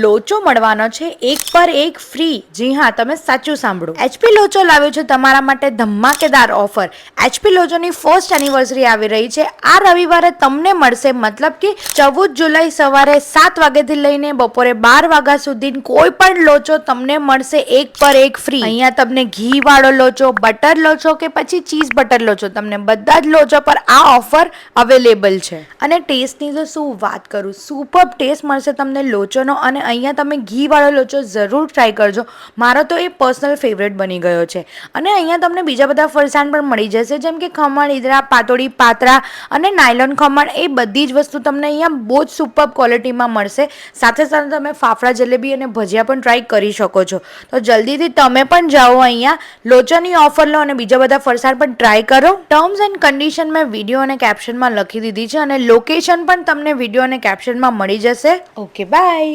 લોચો મળવાનો છે એક પર એક ફ્રી। જી હા, તમે સાચું સાંભળ્યું। એચપી લોચો લાવ્યો છે તમારા માટે ધમાકેદાર ઓફર। એચપી લોચોની ફર્સ્ટ એનિવર્સરી આવી રહી છે। આ રવિવારે તમને મળશે, મતલબ કે 14 જુલાઈ સવારે 7 વાગ્યાથી લઈને બપોરે 12 વાગ્યા સુધી કોઈ પણ લોચો તમને મળશે એક પર એક ફ્રી। અહીંયા તમને ઘી વાળો લોચો, બટર લોચો કે પછી ચીઝ બટર લોચો, તમને બધા જ લોચો પર આ ઓફર અવેલેબલ છે। અને ટેસ્ટની તો શું વાત કરું, સુપર ટેસ્ટ મળશે તમને લોચોનો। અને અહીંયા તમે ઘી વાળો લોચો જરૂર ટ્રાય કરજો, મારો તો એ પર્સનલ ફેવરેટ બની ગયો છે। અને અહીંયા તમને બીજા બધા ફરસાણ પણ મળી જશે, જેમ કે ખમણ, ઈદરા, પાતોડી, પાતરા અને નાયલોન ખમણ। એ બધી જ વસ્તુ તમને અહીંયા બહુ જ સુપર ક્વોલિટીમાં મળશે। સાથે સાથે તમે ફાફડા, જલેબી અને ભજીયા પણ ટ્રાય કરી શકો છો। તો જલ્દીથી તમે પણ જાઓ, અહીંયા લોચાની ઓફર લો અને બીજા બધા ફરસાણ પણ ટ્રાય કરો। ટર્મ્સ એન્ડ કન્ડિશન મેં વિડીયો અને કેપ્શનમાં લખી દીધી છે અને લોકેશન પણ તમને વિડીયો અને કેપ્શનમાં મળી જશે। Okay, by.